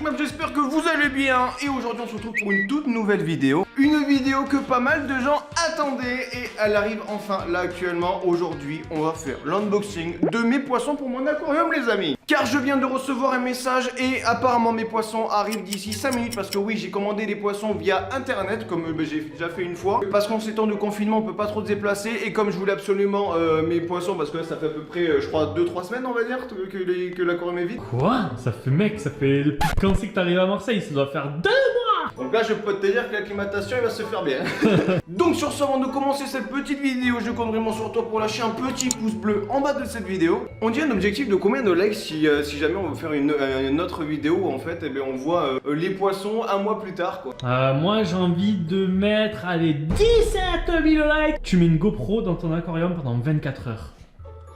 Meuf, j'espère que vous allez bien. Et aujourd'hui on se retrouve pour une toute nouvelle vidéo. Une vidéo que pas mal de gens attendaient. Et elle arrive enfin là actuellement. Aujourd'hui on va faire l'unboxing de mes poissons pour mon aquarium les amis. Car je viens de recevoir un message et apparemment mes poissons arrivent d'ici 5 minutes. Parce que oui, j'ai commandé des poissons via internet comme j'ai déjà fait une fois. Parce qu'en ces temps de confinement on peut pas trop se déplacer. Et comme je voulais absolument mes poissons, parce que là ça fait à peu près je crois 2-3 semaines on va dire que l'aquarium est vide. Quoi? Ça fait mec, ça fait depuis quand c'est que t'arrives à Marseille? Ça doit faire 2 mois! Donc là je peux te dire que l'acclimatation elle va se faire bien. Donc sur ce, avant de commencer cette petite vidéo, je compte vraiment sur toi pour lâcher un petit pouce bleu en bas de cette vidéo. On dit un objectif de combien de likes si jamais on veut faire une autre vidéo où en fait on voit les poissons un mois plus tard quoi. Moi j'ai envie de mettre, allez, 17 000 likes! Tu mets une GoPro dans ton aquarium pendant 24 heures.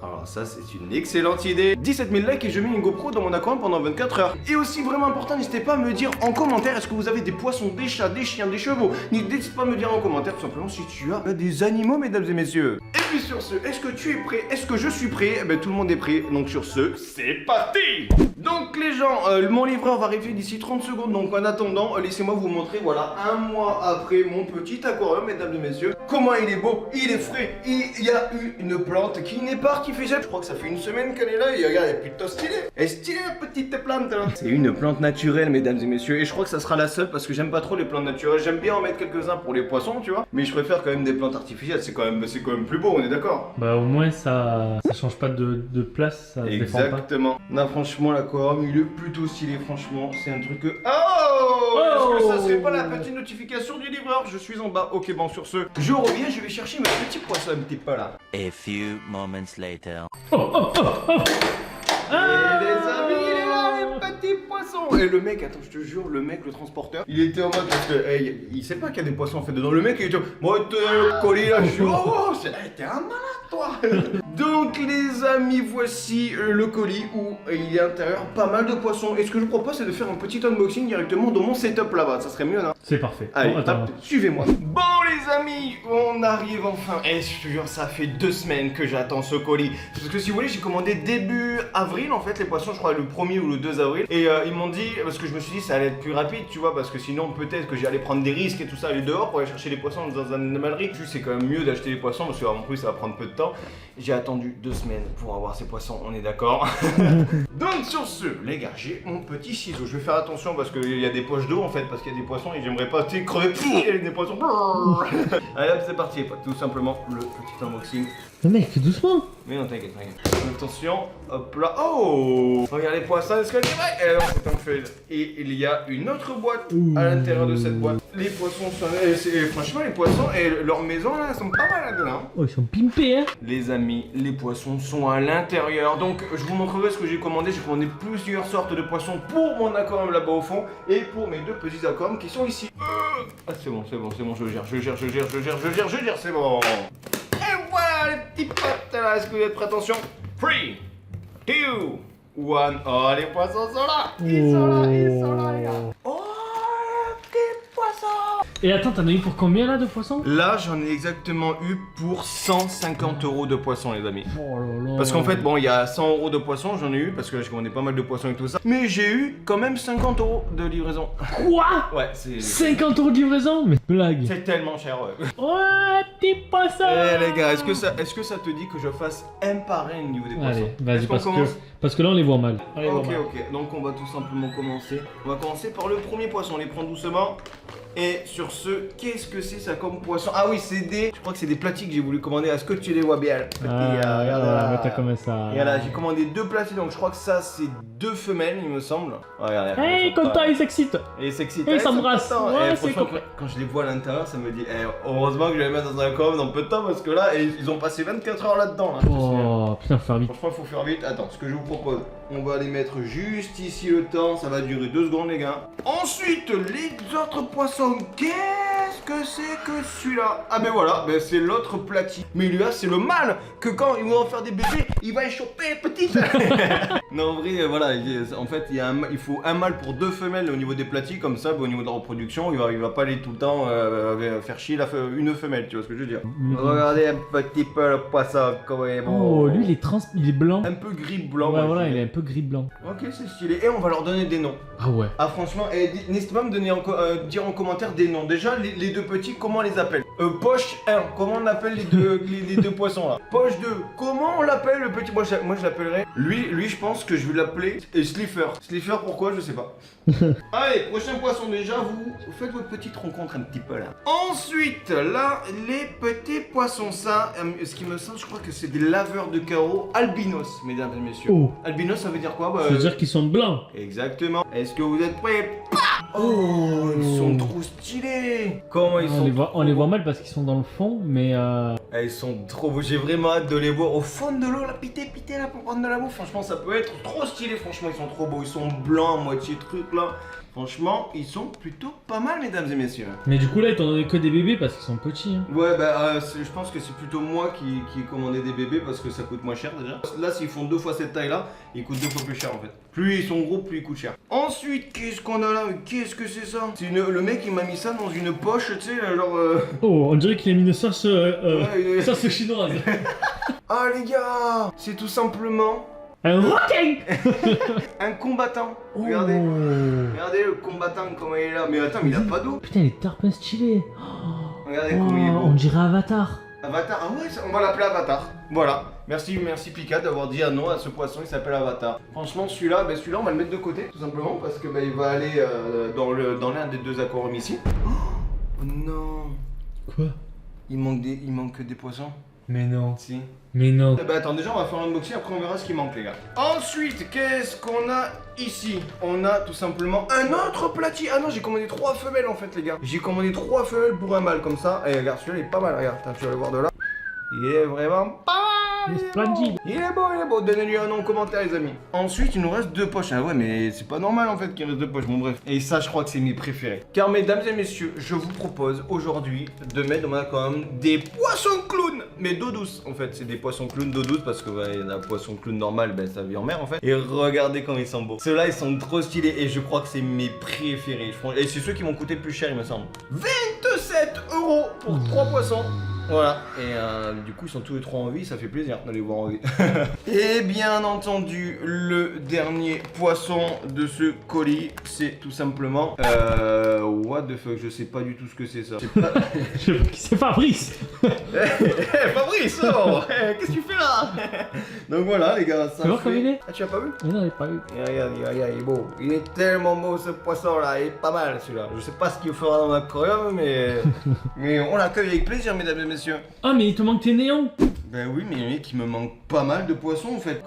Alors ça c'est une excellente idée. 17 000 likes et je mets une GoPro dans mon aquarium pendant 24 heures. Et aussi vraiment important, n'hésitez pas à me dire en commentaire est-ce que vous avez des poissons, des chats, des chiens, des chevaux. N'hésitez pas à me dire en commentaire tout simplement si tu as des animaux mesdames et messieurs. Et puis sur ce, est-ce que tu es prêt? Est-ce que je suis prêt? Eh ben tout le monde est prêt. Donc sur ce, c'est parti. Donc les gens, mon livreur va arriver d'ici 30 secondes. Donc en attendant, laissez-moi vous montrer, voilà, un mois après mon petit aquarium mesdames et messieurs. Comment il est beau, il est frais. Il y a eu une plante qui n'est pas artificielle. Je crois que ça fait une semaine qu'elle est là et regarde, elle est plutôt stylée. Elle est stylée la petite plante là. C'est une plante naturelle mesdames et messieurs. Et je crois que ça sera la seule parce que j'aime pas trop les plantes naturelles. J'aime bien en mettre quelques-uns pour les poissons tu vois. Mais je préfère quand même des plantes artificielles. C'est quand même plus beau, on est d'accord? Bah au moins ça change pas de place, ça se défend pas. Exactement. Non franchement l'aquarium il est plutôt stylé franchement. C'est un truc que... Oh, est-ce que ça serait pas la petite notification du livreur? Je suis en bas. Ok bon sur ce, je reviens, je vais chercher mes petits poissons un petit peu là. A few moments later. Et les amis, il est là, les petits poissons. Et le mec, attends, je te jure, le mec, le transporteur, il était en mode parce que il sait pas qu'il y a des poissons en fait dedans. Le mec, il était moi, le colis là, je suis oh, t'es un malade toi. Donc les amis, voici le colis où il y a à l'intérieur pas mal de poissons. Et ce que je propose, c'est de faire un petit unboxing directement dans mon setup là-bas. Ça serait mieux, non? C'est parfait. Allez, Bon, attends. hop, suivez-moi. Bon les amis, on arrive enfin. Et je te jure, ça fait 2 semaines que j'attends ce colis. Parce que si vous voulez, j'ai commandé début avril en fait les poissons, je crois le 1er ou le 2 avril. Et ils m'ont dit, parce que je me suis dit ça allait être plus rapide, tu vois, parce que sinon peut-être que j'allais prendre des risques et tout ça, aller dehors pour aller chercher les poissons dans un animalerie. Juste c'est quand même mieux d'acheter les poissons parce qu'en plus ça va prendre peu de temps. J'ai attendu 2 semaines pour avoir ces poissons, on est d'accord? Donc sur ce, les gars, j'ai mon petit ciseau. Je vais faire attention parce qu'il y a des poches d'eau en fait, parce qu'il y a des poissons et j'aimerais pas crever. Il y a des poissons. Allez hop, c'est parti, tout simplement le petit unboxing. Mais mec, doucement. Mais non, t'inquiète. Attention, hop là. Oh, regarde les poissons, est-ce que c'est vrai? Et alors, c'est un fail. Et il y a une autre boîte à l'intérieur de cette boîte. Les poissons sont... franchement, les poissons et leur maison là, sont pas mal là-dedans. Oh, ils sont pimpés, hein. Les amis, les poissons sont à l'intérieur. Donc, je vous montrerai ce que j'ai commandé. J'ai commandé plusieurs sortes de poissons pour mon aquarium là-bas au fond et pour mes 2 petits aquariums qui sont ici. Ah, c'est bon, je gère, c'est bon. Et voilà les petits potes là, est-ce que vous êtes prêts? Attention. 3, 2, 1. Oh, les poissons sont là. Ils sont là, les gars. Oh, les petits poissons. Et attends, t'en as eu pour combien là de poissons? Là, j'en ai exactement eu pour 150 € de poissons, les amis. Oh là là. Parce qu'en fait, bon, il y a 100 € de poissons, j'en ai eu, parce que là, j'ai commandé pas mal de poissons et tout ça. Mais j'ai eu quand même 50 € de livraison. Quoi? Ouais, c'est... 50 € de livraison? Mais blague. C'est tellement cher, ouais. Ouais, petit poisson. Eh les gars, est-ce que ça te dit que je fasse un par un au niveau des poissons? Allez, vas-y, Est-ce qu'on parce que là on les voit mal. Ok, donc on va tout simplement commencer. On va commencer par le premier poisson, on les prend doucement. Et sur ce, qu'est-ce que c'est ça comme poisson? Ah oui, c'est des... Je crois que c'est des platis que j'ai voulu commander. Est-ce que tu les vois bien? Regarde là. T'as comme ça. Et là, j'ai commandé 2 platis, donc je crois que ça c'est 2 femelles, il me semble. Regarde. Hey, content, il s'excite. Et s'excite. Et il s'embrasse. Ouais, c'est franchement, quand je les vois à l'intérieur, ça me dit, heureusement que je vais les mettre dans un aquarium dans peu de temps parce que là, ils ont passé 24 heures là-dedans. Là, oh putain, faut faire vite. Franchement, faut faire vite. Attends, ce que je vous propose, on va les mettre juste ici le temps. Ça va durer 2 secondes, les gars. Ensuite, les autres poissons. Qu'est-ce que c'est que celui-là? Ah ben voilà, ben c'est l'autre platy. Mais lui là, c'est le mâle que quand ils vont en faire des bébés, il va échoper petite. Non, en vrai, voilà, en fait, il faut un mâle pour 2 femelles au niveau des platies, comme ça, au niveau de la reproduction, il va pas aller tout le temps faire chier une femelle, tu vois ce que je veux dire? Regardez un petit peu le poisson, comment il est bon. Oh, lui il est blanc. Un peu gris-blanc. Ouais, moi, voilà, je il dirais. est un peu gris-blanp. Ok, c'est stylé. Et on va leur donner des noms. Ah ouais. Ah franchement, n'hésitez pas à me donner dire en commentaire des noms. Déjà, les 2 petits, comment on les appelle? Poche 1, comment on appelle les deux poissons là? Poche 2, comment on l'appelle le petit? Moi je l'appellerai. Lui je pense que je vais l'appeler Sliffer. Sliffer pourquoi? Je sais pas. Allez, prochain poisson déjà, vous faites votre petite rencontre un petit peu là. Ensuite, là, les petits poissons, ça, ce qui me semble, je crois que c'est des laveurs de carreaux albinos, mesdames et messieurs. Oh. Albinos, ça veut dire quoi? Ça veut dire qu'ils sont blancs. Exactement. Est-ce que vous êtes prêts? Oh, ils sont trop stylés. Comment ils sont? On les voit mal parce qu'ils sont dans le fond, mais Ils sont trop beaux. J'ai vraiment hâte de les voir au fond de l'eau, là, pité là pour prendre de la bouffe. Franchement, ça peut être trop stylé. Franchement, ils sont trop beaux. Ils sont blancs, moitié truc là. Franchement, ils sont plutôt pas mal, mesdames et messieurs. Mais du coup là ils t'ont donné que des bébés parce qu'ils sont petits. Hein. Ouais, bah je pense que c'est plutôt moi qui ai commandé des bébés parce que ça coûte moins cher déjà. Là, s'ils font 2 fois cette taille là, ils coûtent 2 fois plus cher en fait. Plus ils sont gros, plus ils coûtent cher. Ensuite, qu'est-ce qu'on a là? Qu'est-ce que c'est ça? Le mec il m'a mis ça dans une poche, tu sais, genre. Oh, on dirait qu'il a mis une sauce, Ouais, sauce chinoise. Ah les gars, c'est tout simplement Un requin. un combattant. Regardez. Regardez le combattant comment il est là. Mais attends, mais il a pas d'eau. Putain, il est tarpin stylé. Regardez comment il est beau. On dirait Avatar. Avatar, ah ouais, on va l'appeler Avatar. Voilà. Merci Pika d'avoir dit un nom à ce poisson, il s'appelle Avatar. Franchement, celui-là, on va le mettre de côté, tout simplement, parce que il va aller dans l'un des 2 aquariums ici. Oh non. Quoi? Il manque des poissons. Mais non. Si. Mais non. Eh ben attends, déjà on va faire un unboxing, après on verra ce qui manque les gars. Ensuite, qu'est-ce qu'on a ici? On a tout simplement un autre platy. Ah non, j'ai commandé 3 femelles en fait les gars. J'ai commandé 3 femelles pour un mâle comme ça. Et regarde, celui-là il est pas mal, regarde. Attends, tu vas le voir de là. Il est vraiment pas mal. Il est splendide. Il est beau. Donnez-lui un nom en commentaire les amis. Ensuite, il nous reste 2 poches. Ah ouais, mais c'est pas normal en fait qu'il reste 2 poches. Bon bref. Et ça, je crois que c'est mes préférés. Car mesdames et messieurs, je vous propose aujourd'hui de mettre dans mon aquarium des poissons clowns. Mais d'eau douce en fait. C'est des poissons clowns d'eau douce parce que il y en a un poisson clown normal, ça vit en mer en fait. Et regardez comme ils sont beaux. Ceux-là, ils sont trop stylés et je crois que c'est mes préférés. Et c'est ceux qui m'ont coûté le plus cher, il me semble. 27 € pour 3 poissons. Voilà, et du coup ils sont tous les 3 en vie, ça fait plaisir de les voir en vie. Et bien entendu, le dernier poisson de ce colis, c'est tout simplement... what the fuck, je sais pas du tout ce que c'est ça. C'est Fabrice. Fabrice, oh, qu'est-ce que tu fais là? Donc voilà les gars, ça Tu vois comme il est? Ah tu as pas vu? Mais non, il est pas eu. Regarde, il est beau. Il est tellement beau ce poisson là, il est pas mal celui-là. Je sais pas ce qu'il fera dans l'aquarium, mais on l'accueille avec plaisir mesdames et messieurs. Ah, mais il te manque tes néons. Ben oui, mais mec, il me manque pas mal de poissons en fait.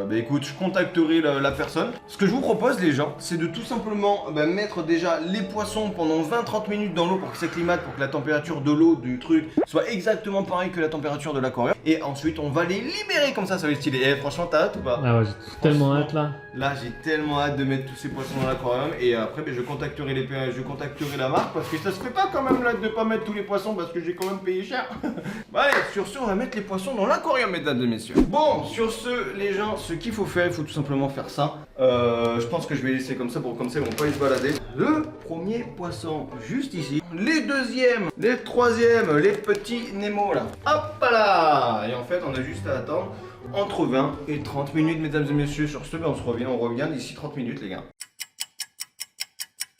Ben écoute, je contacterai la personne. Ce que je vous propose les gens, c'est de tout simplement mettre déjà les poissons pendant 20-30 minutes dans l'eau pour que ça climate, pour que la température de l'eau du truc soit exactement pareille que la température de l'aquarium. Et ensuite, on va les libérer comme ça va être stylé. Et franchement, t'as hâte ou pas? Ah ouais, j'ai tellement hâte là. Là, j'ai tellement hâte de mettre tous ces poissons dans l'aquarium. Et après, je contacterai la marque parce que ça se fait pas quand même là de pas mettre tous les poissons parce que j'ai quand même payé cher. Allez, sur ce, on va mettre les poissons dans l'aquarium, mesdames et messieurs. Bon, sur ce, les gens, ce qu'il faut faire, il faut tout simplement faire ça. Je pense que je vais laisser comme ça pour comme ça, ils vont pas y se balader. Le premier poisson, juste ici. Les deuxièmes, les troisièmes, les petits Nemo là. Hop là. Et en fait, on a juste à attendre entre 20 et 30 minutes, mesdames et messieurs. Sur ce, on revient d'ici 30 minutes, les gars.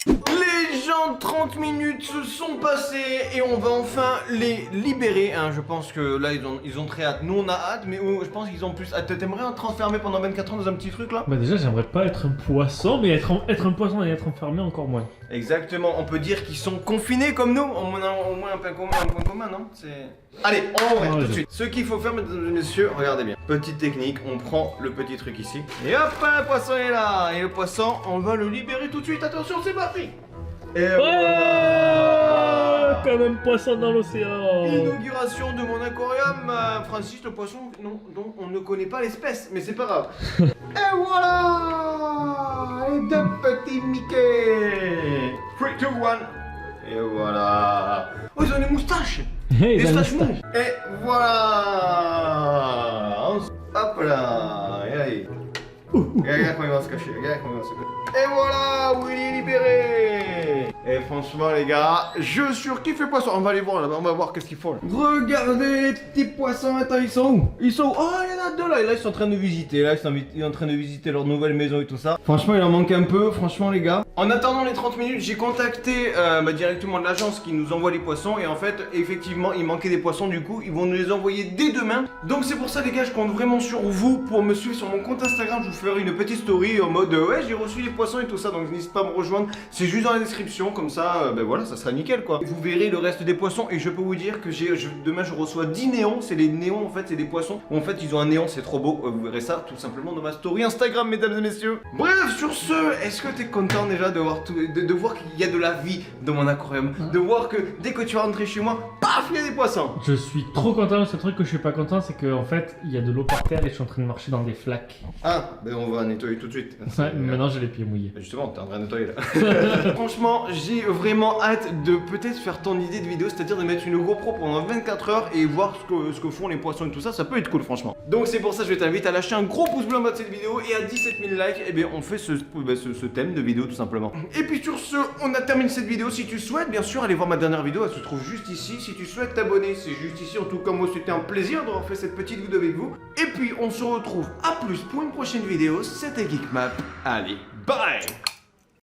Les gens, 30 minutes se sont passées et on va enfin les libérer. Hein. Je pense que là, ils ont très hâte. Nous, on a hâte, mais je pense qu'ils ont plus hâte. T'aimerais enfermer pendant 24 ans dans un petit truc là? Bah déjà, j'aimerais pas être un poisson, mais être un poisson et être enfermé encore moins. Exactement, on peut dire qu'ils sont confinés comme nous. On a au moins un point commun, non? Allez, on va tout de suite. Ce qu'il faut faire, mesdames et messieurs, regardez bien. Petite technique, on prend le petit truc ici. Et hop, le poisson est là. Et le poisson, on va le libérer tout de suite. Attention, c'est parti. Et voilà. Comme un poisson dans l'océan. Inauguration de mon aquarium. Francis, le poisson dont on ne connaît pas l'espèce, mais c'est pas grave. Et voilà. Les 2 petits Mickey. 3, 2, 1. Et voilà. Oh, ils ont des moustaches. Hey, Des les staches moustaches. mou. Et voilà. Hop là. Et allez. Regarde comment il va se cacher. Regarde comment il va se cacher. Et voilà, Willy est libéré. Et franchement les gars, je surkiffe les poissons. On va aller voir là-bas, on va voir qu'est-ce qu'ils font là. Regardez les petits poissons, attends, ils sont où? Ils sont où? Oh, il y en a deux là. Et là ils sont en train de visiter. Là ils sont en train de visiter leur nouvelle maison et tout ça. Franchement il en manque un peu, franchement les gars. En attendant les 30 minutes, j'ai contacté directement de l'agence qui nous envoie les poissons. Et en fait, effectivement, il manquait des poissons. Du coup, ils vont nous les envoyer dès demain. Donc c'est pour ça les gars, je compte vraiment sur vous pour me suivre sur mon compte Instagram. Je vous ferai une petite story en mode ouais, j'ai reçu les poissons et tout ça. Donc n'hésite pas à me rejoindre. C'est juste dans la description, comme ça, ben voilà, ça sera nickel quoi. Vous verrez le reste des poissons et je peux vous dire que demain je reçois 10 néons. C'est les néons en fait, c'est des poissons. En fait, ils ont un néon, c'est trop beau. Vous verrez ça tout simplement dans ma story Instagram, mesdames et messieurs. Bref, sur ce, est-ce que t'es content déjà de voir de voir qu'il y a de la vie dans mon aquarium, de voir que dès que tu vas rentrer chez moi, paf, il y a des poissons. Je suis trop content. Le seul truc que je suis pas content, c'est qu'en fait, il y a de l'eau par terre et je suis en train de marcher dans des flaques. Ah, ben on va nettoyer tout de suite. Ouais, maintenant j'ai les pieds mouillés. Justement, t'es en train de nettoyer là. Franchement, j'ai vraiment hâte de peut-être faire ton idée de vidéo, c'est-à-dire de mettre une GoPro pendant 24 heures et voir ce que font les poissons et tout ça. Ça peut être cool, franchement. Donc c'est pour ça que je t'invite à lâcher un gros pouce bleu en bas de cette vidéo et à 17 000 likes, et bien on fait ce thème de vidéo tout simplement. Et puis sur ce, on a terminé cette vidéo. Si tu souhaites, bien sûr, aller voir ma dernière vidéo, elle se trouve juste ici. Si tu souhaites t'abonner, c'est juste ici. En tout cas, moi, c'était un plaisir d'avoir fait cette petite vidéo avec vous. Et puis, on se retrouve à plus pour une prochaine vidéo. C'était Geekmap. Allez, bye!